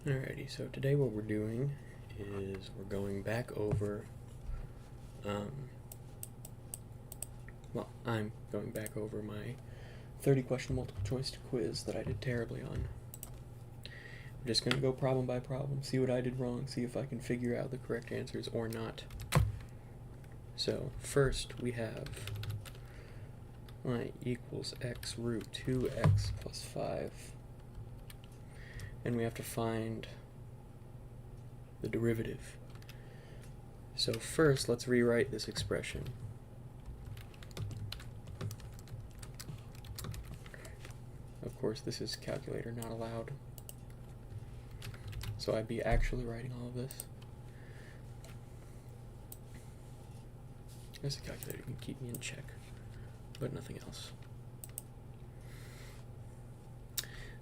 Alrighty, so today what we're doing is we're going back over, I'm going back over my 30 question multiple choice quiz that I did terribly on. We're just going to go problem by problem, see what I did wrong, see if I can figure out the correct answers or not. So first we have y equals x root 2x plus 5. And we have to find the derivative. So first, let's rewrite this expression. Of course, this is calculator not allowed. So I'd be actually writing all of this. I guess the calculator can keep me in check, but nothing else.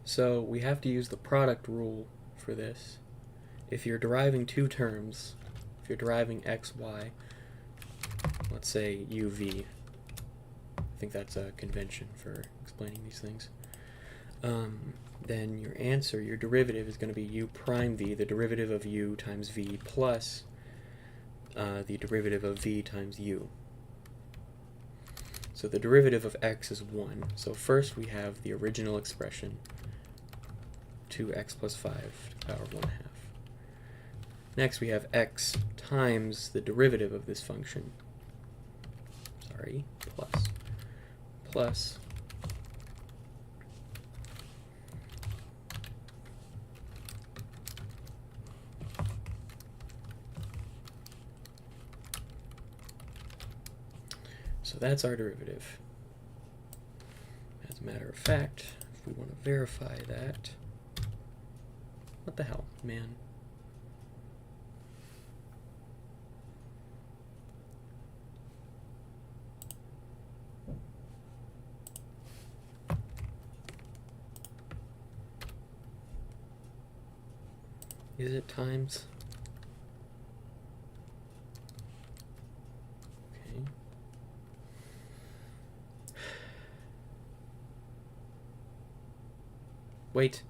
So we have to use the product rule for this. If you're deriving two terms, if you're deriving x, y, let's say uv, I think that's a convention for explaining these things, then your answer, your derivative, is going to be u prime v, the derivative of u times v, plus the derivative of v times u. So the derivative of x is 1. So first we have the original expression, 2x plus 5 to the power of 1/2. Next we have x times the derivative of this function, plus so that's our derivative. As a matter of fact, if we want to verify that, what the hell, man? Is it times? Okay. Wait.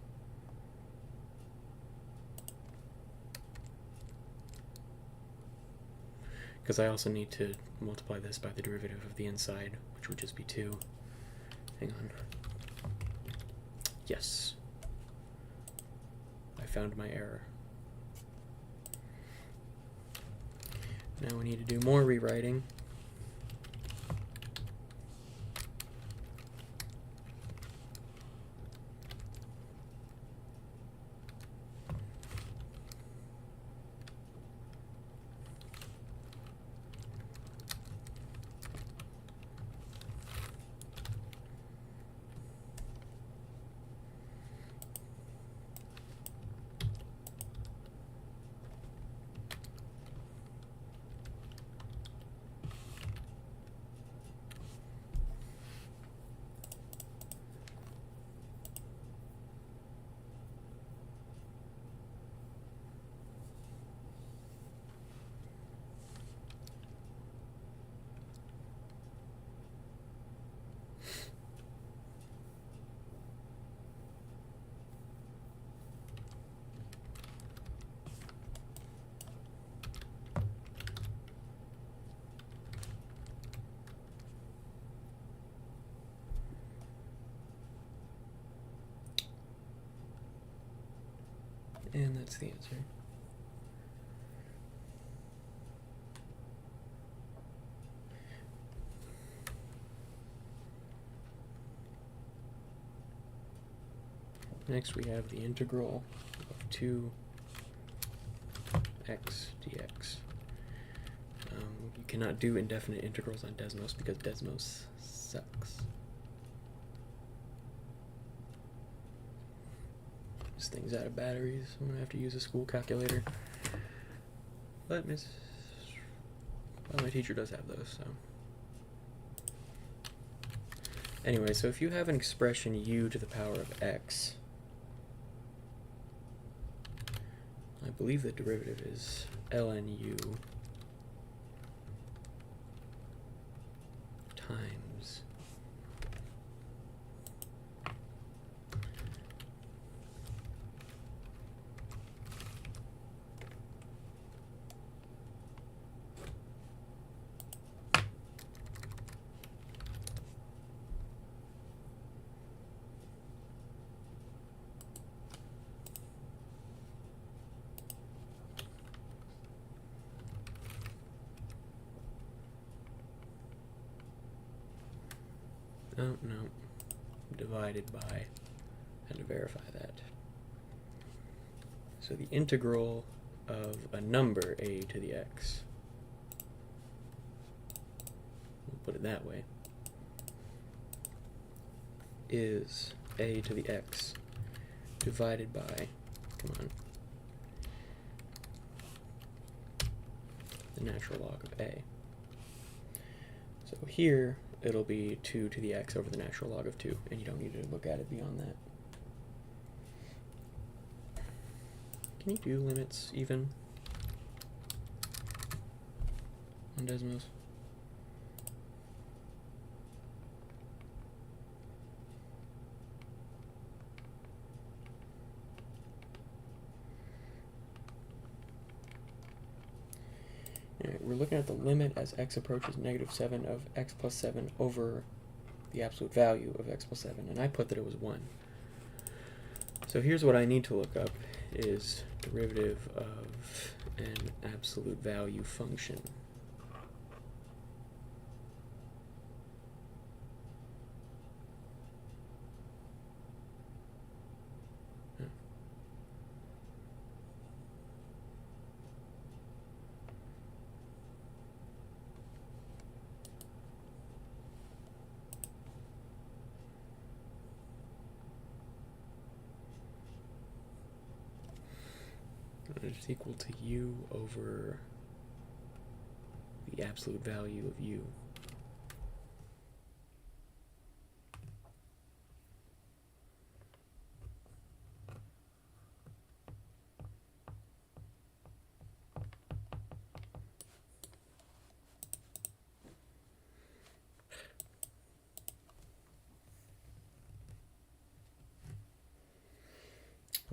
Because I also need to multiply this by the derivative of the inside, which would just be 2. Hang on. Yes. I found my error. Now we need to do more rewriting. And that's the answer. Next we have the integral of 2x dx. You cannot do indefinite integrals on Desmos because Desmos sucks. This thing's out of batteries. I'm gonna have to use a school calculator. But my teacher does have those, so. Anyway, so if you have an expression u to the power of x, I believe the derivative is ln u times Oh, no. Divided by. Had to verify that. So the integral of a number a to the x, we'll put it that way, is a to the x divided by, come on, the natural log of a. So here, it'll be 2 to the x over the natural log of 2, and you don't need to look at it beyond that. Can you do limits even on Desmos? Alright, we're looking at the limit as x approaches -7 of x plus 7 over the absolute value of x plus 7, and I put that it was 1. So here's what I need to look up is derivative of an absolute value function. It's equal to u over the absolute value of u.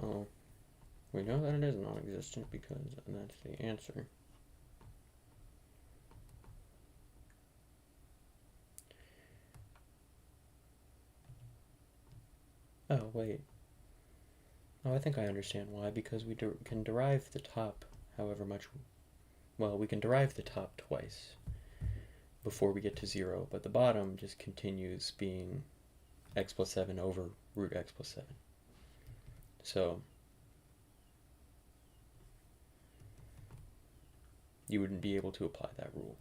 Oh, we know that it is non-existent because that's the answer. Oh, wait. Oh, I think I understand why, because we can derive the top however much, well, we can derive the top twice before we get to 0, but the bottom just continues being x plus 7 over root x plus 7. So you wouldn't be able to apply that rule.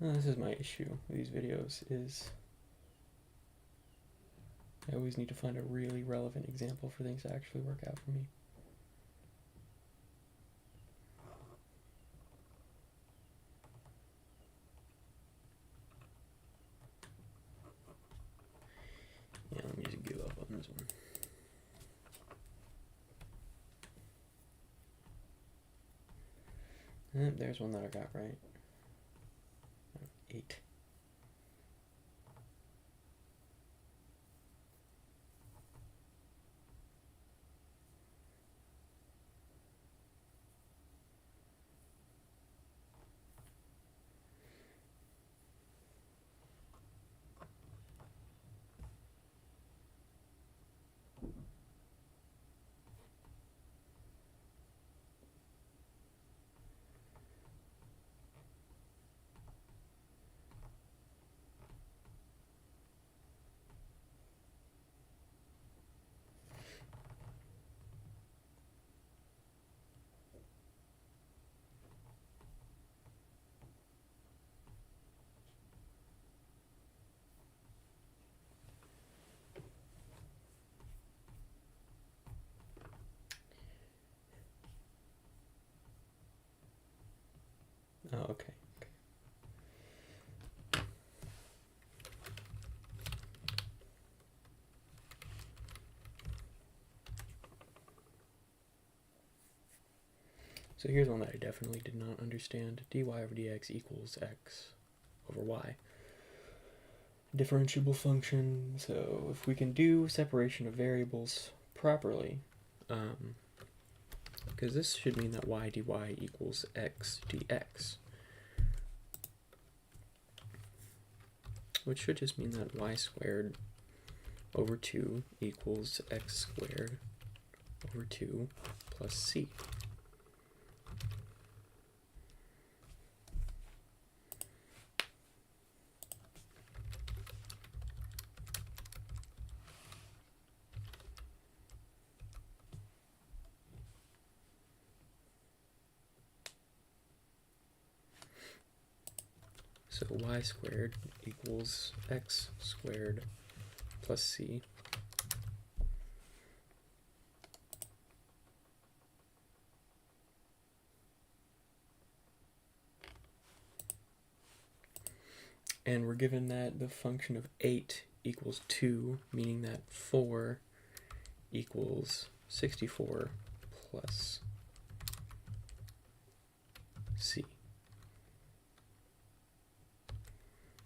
This is my issue with these videos, is I always need to find a really relevant example for things to actually work out for me. Yeah, let me just give up on this one. And there's one that I got right. 8. So here's one that I definitely did not understand. dy over dx equals x over y. Differentiable function, so if we can do separation of variables properly, because this should mean that y dy equals x dx, which should just mean that y squared over 2 equals x squared over 2 plus c. So y squared equals x squared plus c. And we're given that the function of 8 equals 2, meaning that 4 equals 64 plus c.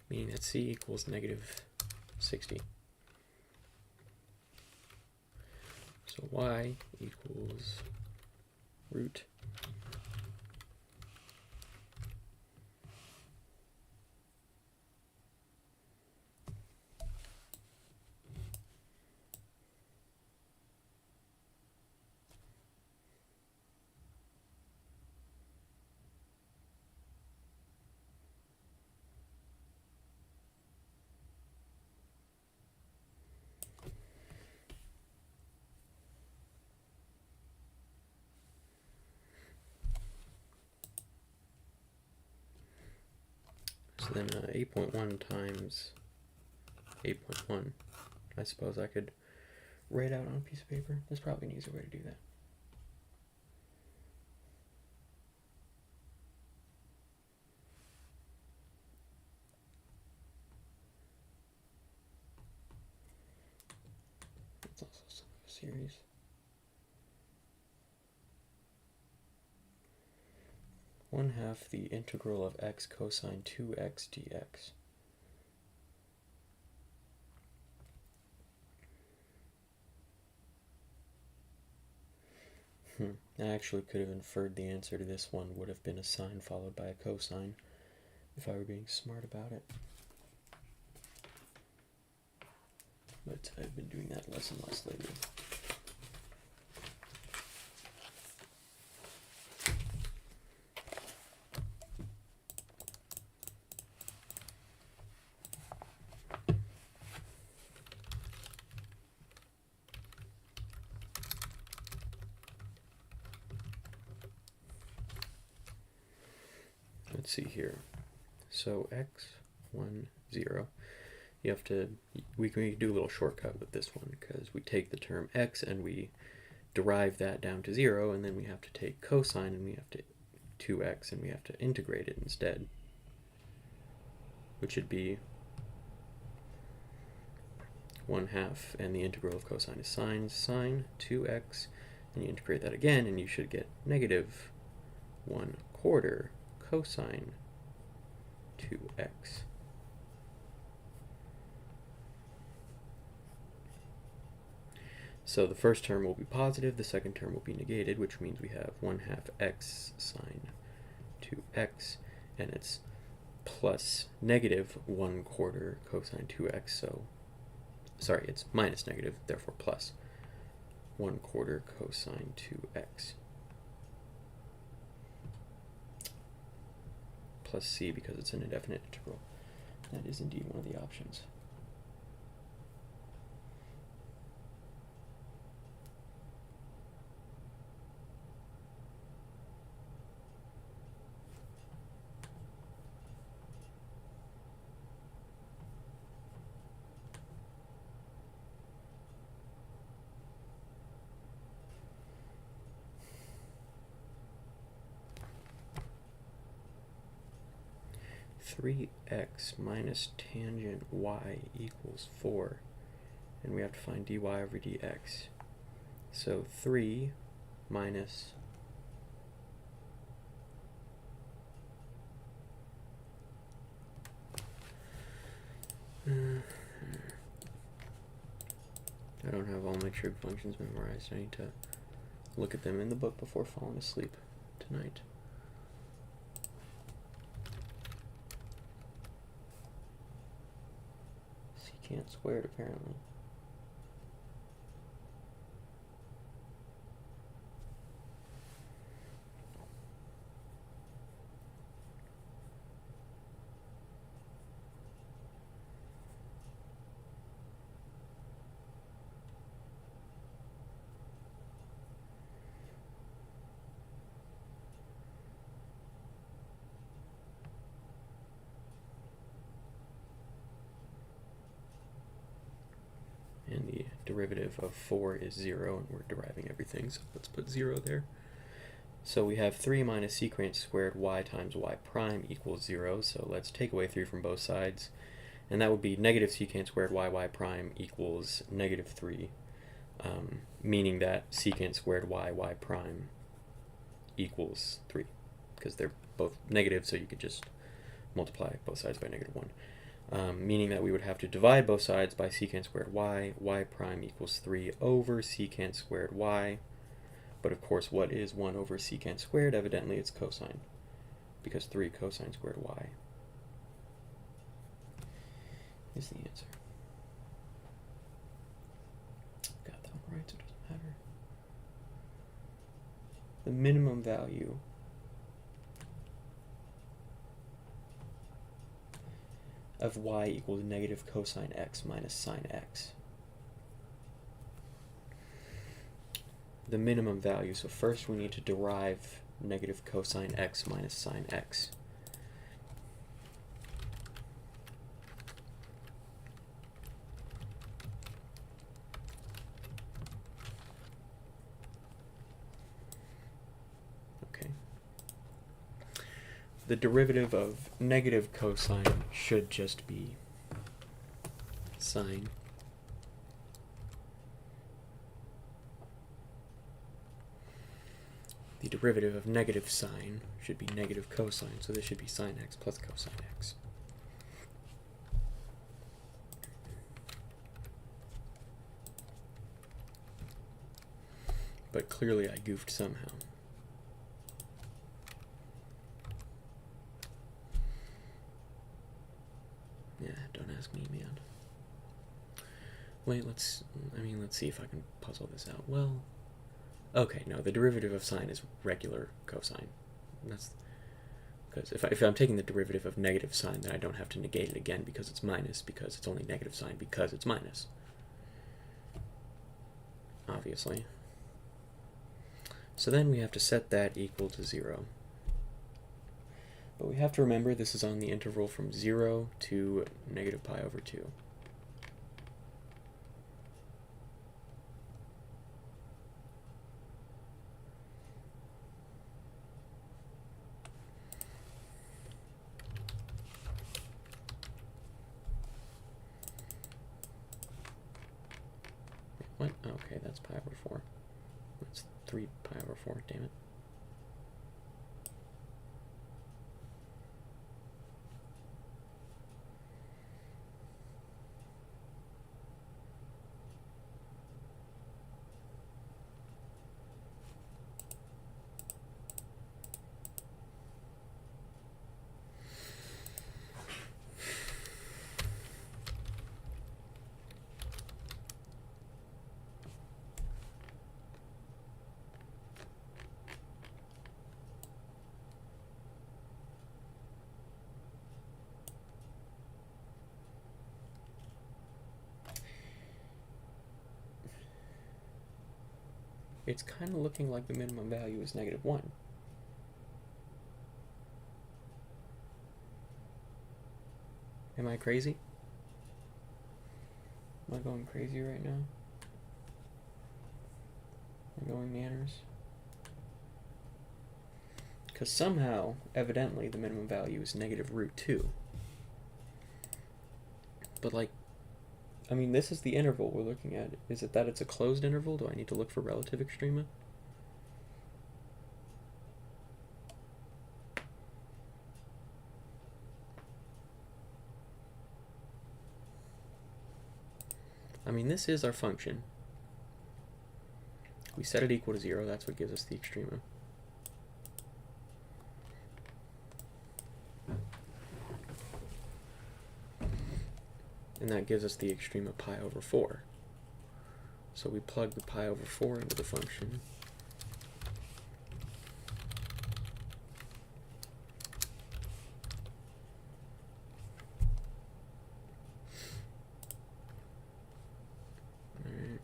Meaning that c equals negative 60. So y equals root So then 8.1 times 8.1, I suppose I could write out on a piece of paper. That's probably an easier way to do that. That's also some of a series. One half the integral of x cosine 2x dx. I actually could have inferred the answer to this one would have been a sine followed by a cosine if I were being smart about it. But I've been doing that less and less lately. Let's see here. So x, 1, 0. You have to, we can do a little shortcut with this one because we take the term x and we derive that down to 0, and then we have to take cosine and we have to 2x and we have to integrate it instead, which should be 1 half, and the integral of cosine is sine 2x, and you integrate that again and you should get negative 1/4 cosine 2x. So the first term will be positive, the second term will be negated, which means we have 1 half x sine 2x, and it's plus negative 1/4 cosine 2x, so, sorry, it's minus negative, therefore plus 1/4 cosine 2x. Plus c because it's an indefinite integral. That is indeed one of the options. Three x minus tangent y equals 4, and we have to find dy over dx. So 3 minus I don't have all my trig functions memorized. I need to look at them in the book before falling asleep tonight. Secant squared, apparently. And the derivative of 4 is 0, and we're deriving everything, so let's put 0 there. So we have 3 minus secant squared y times y prime equals 0, so let's take away 3 from both sides, and that would be negative secant squared y prime equals negative 3, meaning that secant squared y prime equals 3, because they're both negative, so you could just multiply both sides by negative 1. Meaning that we would have to divide both sides by secant squared y prime equals 3 over secant squared y. But of course, what is 1 over secant squared? Evidently, it's cosine, because 3 cosine squared y is the answer. Got that one right, so it doesn't matter. The minimum value of y equals negative cosine x minus sine x. The minimum value, so first we need to derive negative cosine x minus sine x. Okay. The derivative of negative cosine should just be sine. The derivative of negative sine should be negative cosine, so this should be sine x plus cosine x. But clearly I goofed somehow. Yeah, don't ask me, man. Wait, let's see if I can puzzle this out. Well, okay, no, the derivative of sine is regular cosine. That's because if I'm taking the derivative of negative sine, then I don't have to negate it again because it's minus, because it's only negative sine because it's minus. Obviously. So then we have to set that equal to 0. But we have to remember this is on the interval from 0 to negative pi over 2. What? Okay, that's pi over 4. That's 3 pi over 4, damn it. It's kind of looking like the minimum value is negative 1. Am I crazy? Am I going crazy right now? Am I going manners? Because somehow, evidently, the minimum value is negative root 2. But like, I mean, this is the interval we're looking at. Is it that it's a closed interval? Do I need to look for relative extrema? I mean, this is our function. We set it equal to 0, that's what gives us the extrema. And that gives us the extrema pi over 4. So we plug the pi over 4 into the function. Alright.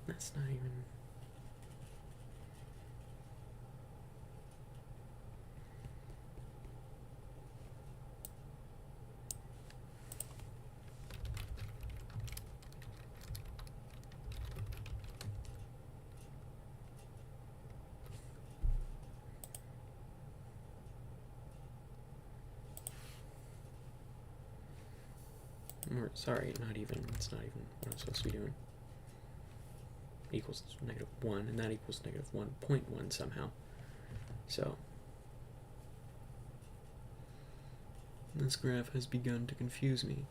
That's not even... Sorry, not even, it's not even what I'm supposed to be doing. Equals -1, and that equals -1.1 somehow. So, this graph has begun to confuse me.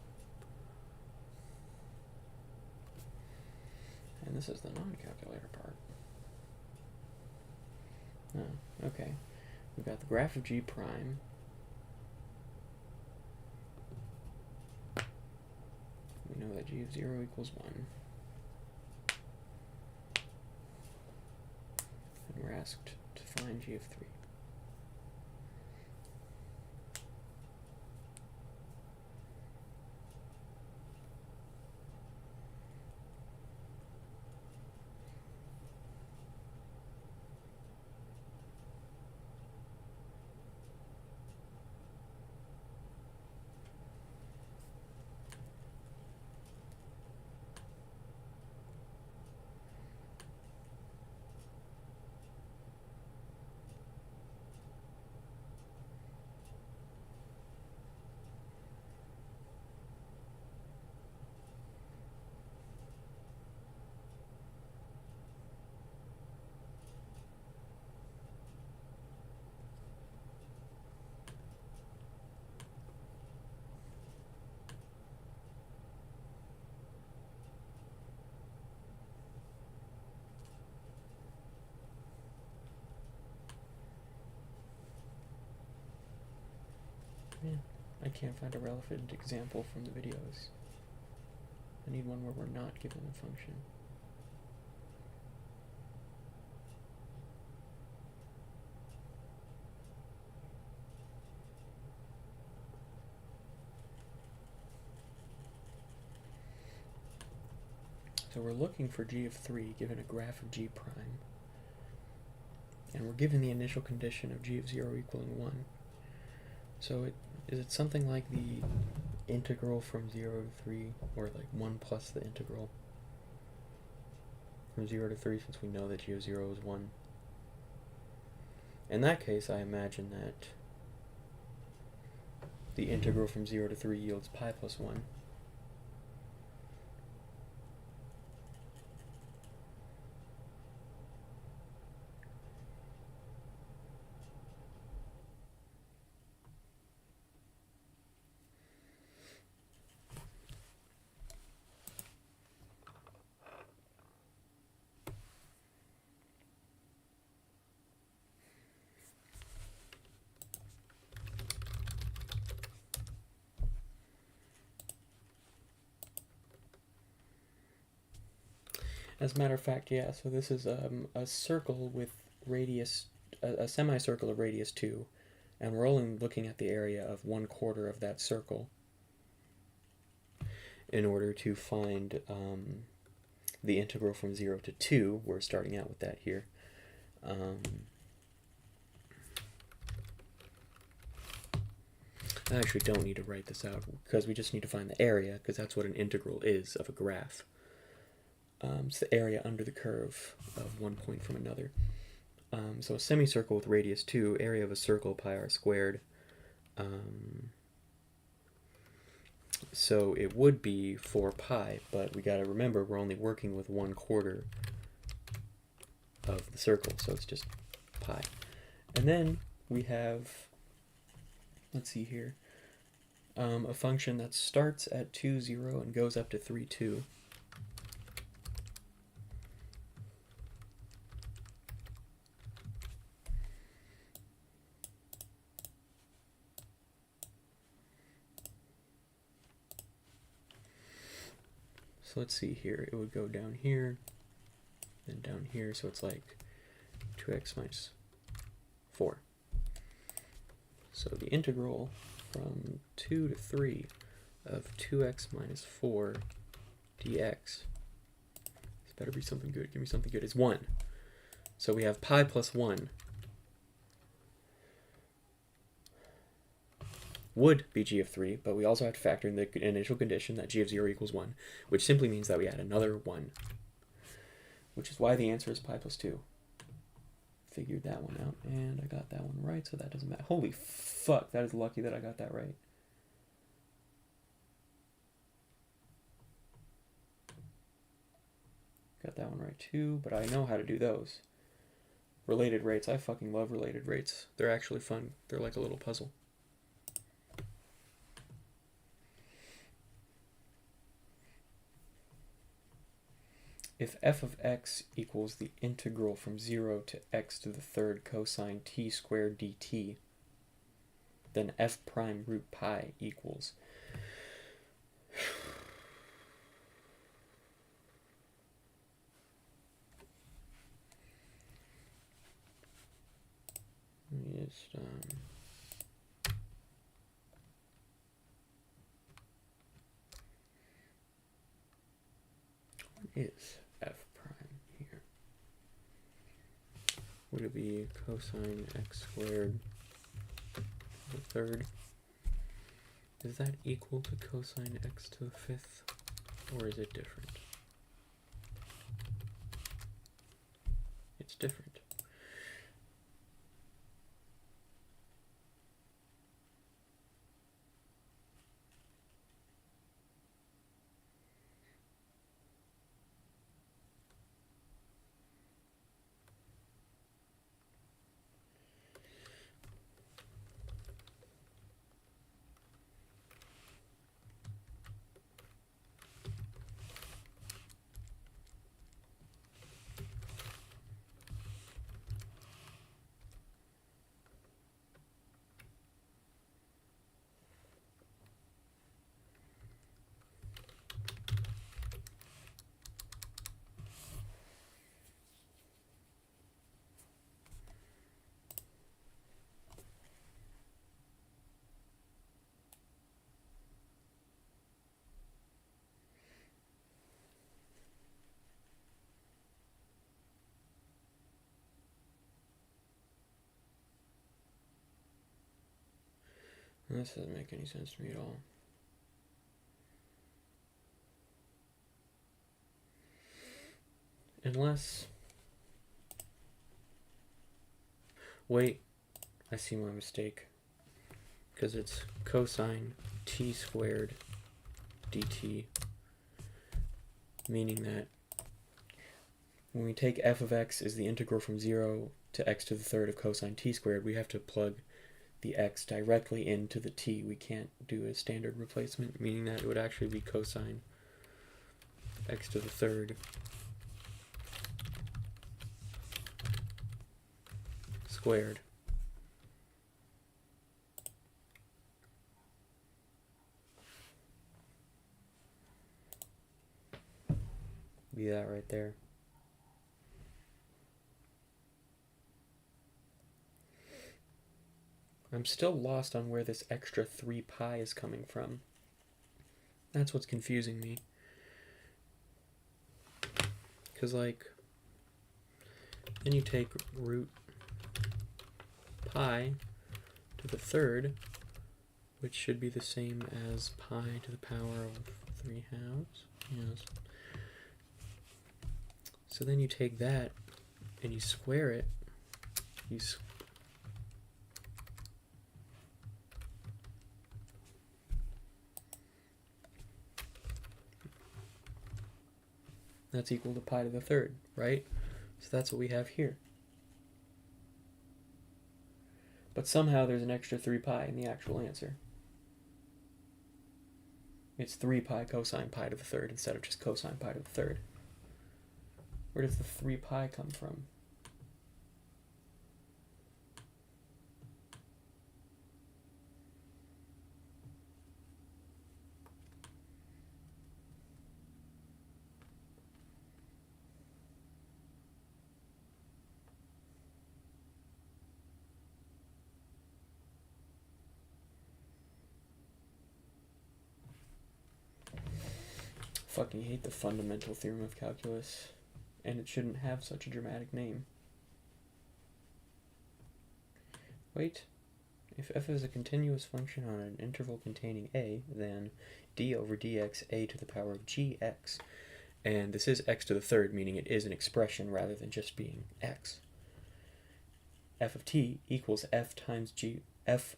And this is the non-calculator part. Oh, okay. We've got the graph of G prime. We know that G of 0 equals 1. And we're asked to find G of 3. Yeah, I can't find a relevant example from the videos. I need one where we're not given a function. So we're looking for G of 3 given a graph of G prime. And we're given the initial condition of G of 0 equaling 1. So is it something like the integral from 0 to 3, or like 1 plus the integral from 0 to 3, since we know that G of 0 is 1? In that case, I imagine that the integral from 0 to 3 yields pi plus 1. As a matter of fact, yeah, so this is a circle with radius, a semicircle of radius 2, and we're only looking at the area of 1/4 of that circle in order to find the integral from 0 to 2. We're starting out with that here. I actually don't need to write this out, because we just need to find the area, because that's what an integral is of a graph. It's the area under the curve of one point from another. So a semicircle with radius 2, area of a circle, pi r squared. So it would be 4 pi, but we got to remember we're only working with 1/4 of the circle, so it's just pi. And then we have, let's see here, a function that starts at 2, 0 and goes up to 3, 2. So let's see here, it would go down here, then down here, so it's like 2x minus 4. So the integral from 2 to 3 of 2x minus 4 dx, this better be something good, give me something good, is 1. So we have pi plus 1 would be g of 3, but we also have to factor in the initial condition that g of 0 equals 1, which simply means that we add another 1, which is why the answer is pi plus 2. Figured that one out, and I got that one right, so that doesn't matter. Holy fuck, that is lucky that I got that right. Got that one right too, but I know how to do those. Related rates, I fucking love related rates. They're actually fun. They're like a little puzzle. If f of x equals the integral from 0 to x to the third cosine t squared dt, then f prime root pi equals what is f prime here? Would it be cosine x squared to the third? Is that equal to cosine x to the fifth, or is it different? It's different. This doesn't make any sense to me at all. Unless... Wait, I see my mistake. Because it's cosine t squared dt, meaning that when we take f of x is the integral from 0 to x to the third of cosine t squared, we have to plug the x directly into the t. We can't do a standard replacement, meaning that it would actually be cosine x to the third squared. Be that right there. I'm still lost on where this extra 3 pi is coming from. That's what's confusing me. Because, like, then you take root pi to the third, which should be the same as pi to the power of 3 halves. Yes. So then you take that and you square it. That's equal to pi to the third, right? So that's what we have here. But somehow there's an extra 3 pi in the actual answer. It's 3 pi cosine pi to the third instead of just cosine pi to the third. Where does the 3 pi come from? Fucking hate the fundamental theorem of calculus, and it shouldn't have such a dramatic name. Wait, if f is a continuous function on an interval containing a, then d over dx a to the power of gx, and this is x to the third, meaning it is an expression rather than just being x. F of t equals f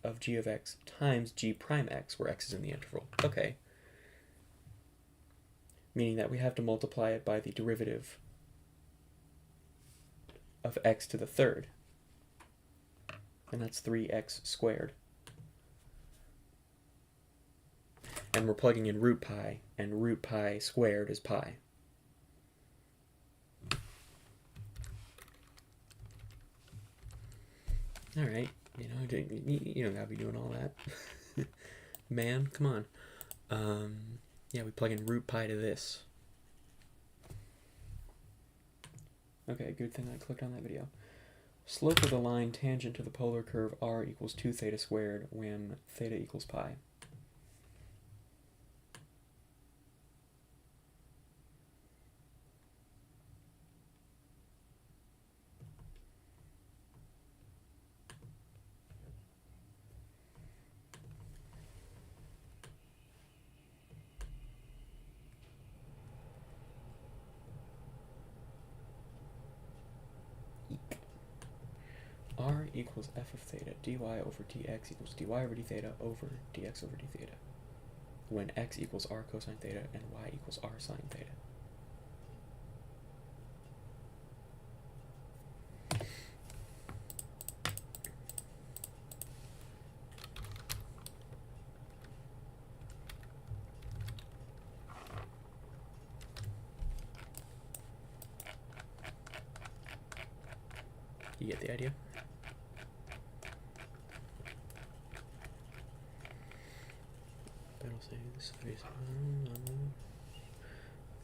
of g of x times g prime x, where x is in the interval. Okay. Meaning that we have to multiply it by the derivative of x to the third. And that's 3x squared. And we're plugging in root pi, and root pi squared is pi. Alright, you don't gotta be doing all that. Man, come on. Yeah, we plug in root pi to this. Okay, good thing I clicked on that video. Slope of the line tangent to the polar curve r equals 2 theta squared when theta equals pi. R equals f of theta, dy over dx equals dy over d theta over dx over d theta, when x equals r cosine theta and y equals r sine theta. You get the idea?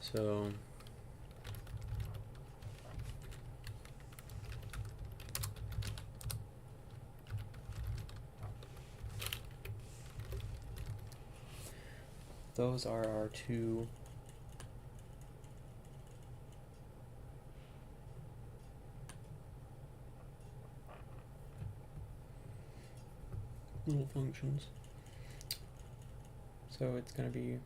So those are our two little functions. So it's going to be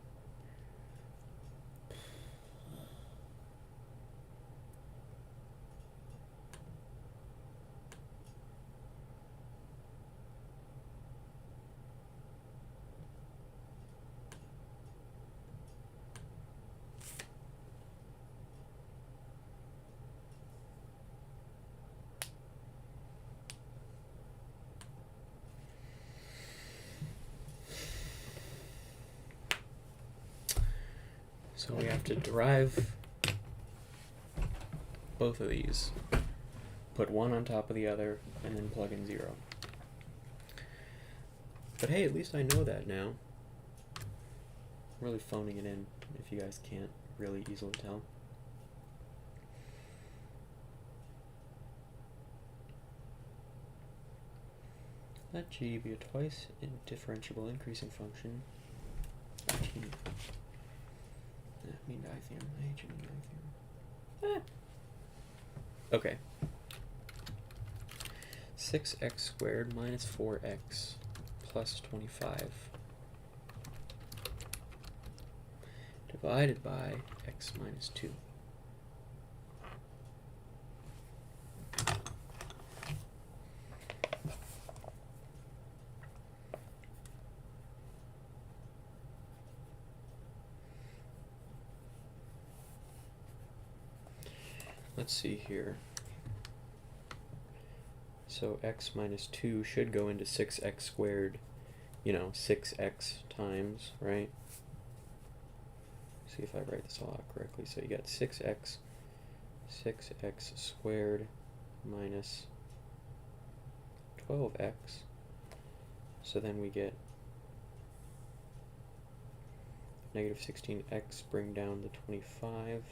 so we have to derive both of these, put one on top of the other, and then plug in 0. But hey, at least I know that now. I'm really phoning it in, if you guys can't really easily tell. Let g be a twice differentiable increasing function. Mean die theorem. H mean die theorem. Okay. 6x squared minus 4x plus 25 divided by x minus 2. Let's see here. So x minus 2 should go into 6x squared, 6x times, right? See if I write this all out correctly. So you got 6x squared minus 12x. So then we get negative 16x, bring down the 25.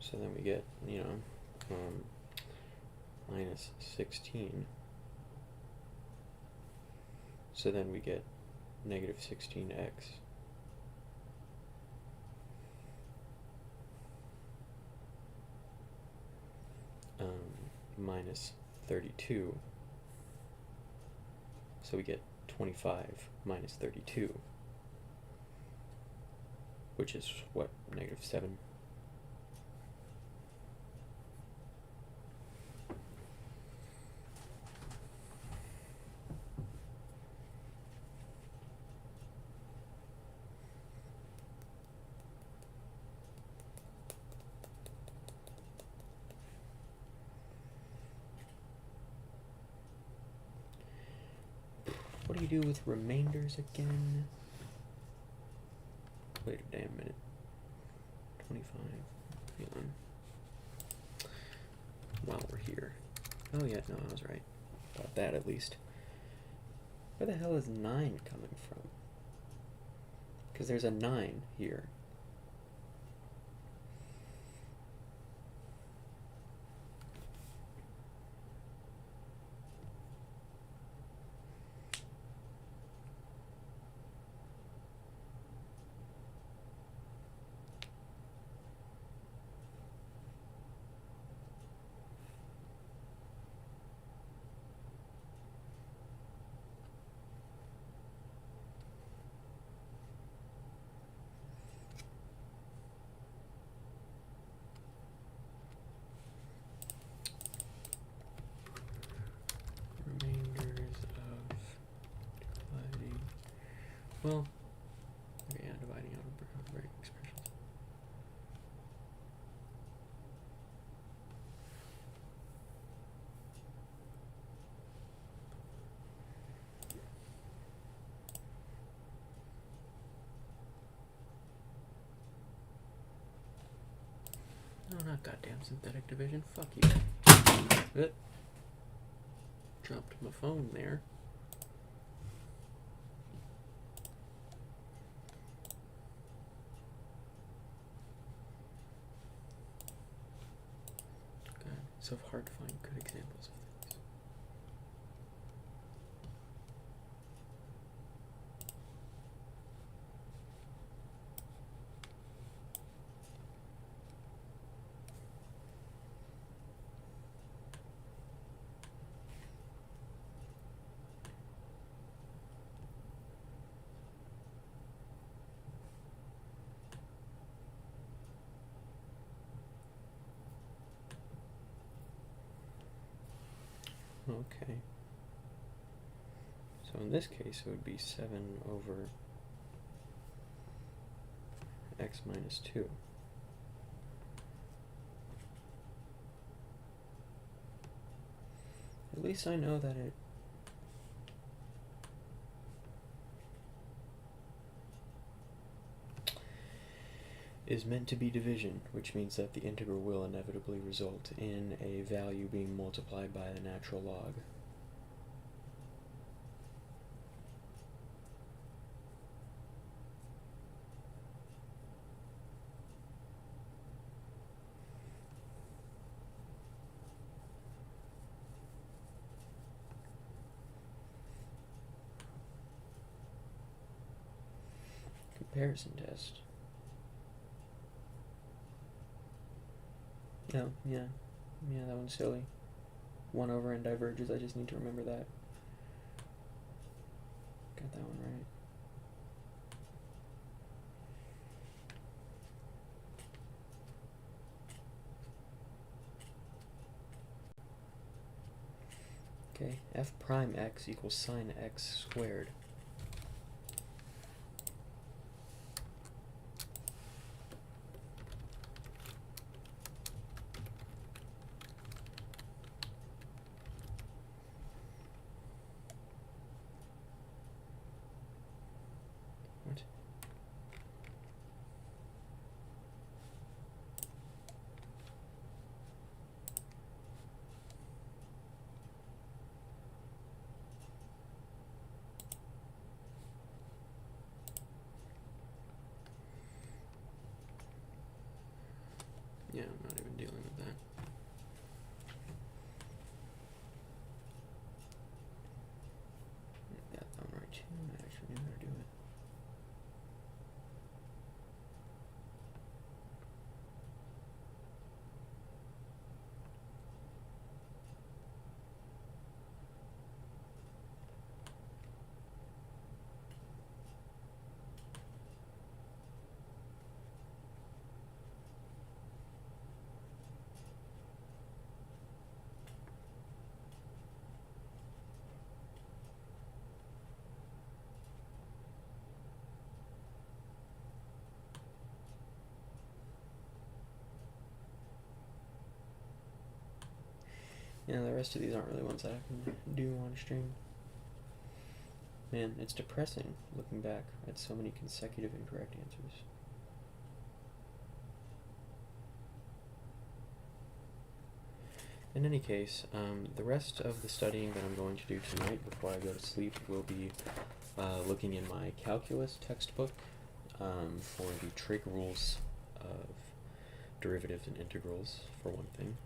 So then we get, minus 16. So then we get negative 16x. Minus 32. So we get 25 minus 32, which is what, negative 7. What do you do with remainders again? Wait a damn minute. 25. Hang on. While we're here. Oh yeah, no, I was right. About that at least. Where the hell is 9 coming from? Because there's a 9 here. Well, yeah, dividing out algebraic expressions. No, not goddamn synthetic division. Fuck you. Dropped my phone there. So hard to find good examples of things. Okay. So in this case, it would be 7 over x minus 2. At least I know that it is meant to be division, which means that the integral will inevitably result in a value being multiplied by the natural log. Comparison test. Oh, yeah, that one's silly. 1 over n diverges, I just need to remember that. Got that one right. Okay, f prime x equals sine x squared. And the rest of these aren't really ones that I can do on stream. Man, it's depressing looking back at so many consecutive incorrect answers. In any case, the rest of the studying that I'm going to do tonight before I go to sleep will be looking in my calculus textbook for the trig rules of derivatives and integrals, for one thing.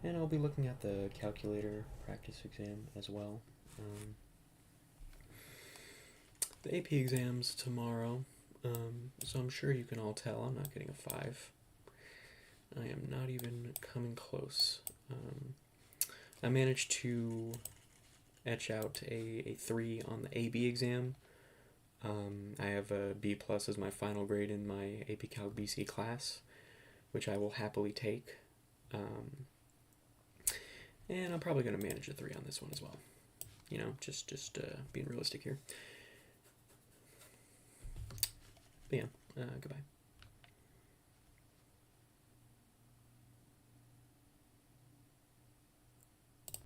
And I'll be looking at the calculator practice exam as well. The AP exam's tomorrow, so I'm sure you can all tell I'm not getting a 5. I am not even coming close. I managed to etch out a 3 on the AB exam. I have a B+ as my final grade in my AP Calc BC class, which I will happily take. And I'm probably going to manage a 3 on this one as well. You know, just being realistic here. But yeah, goodbye.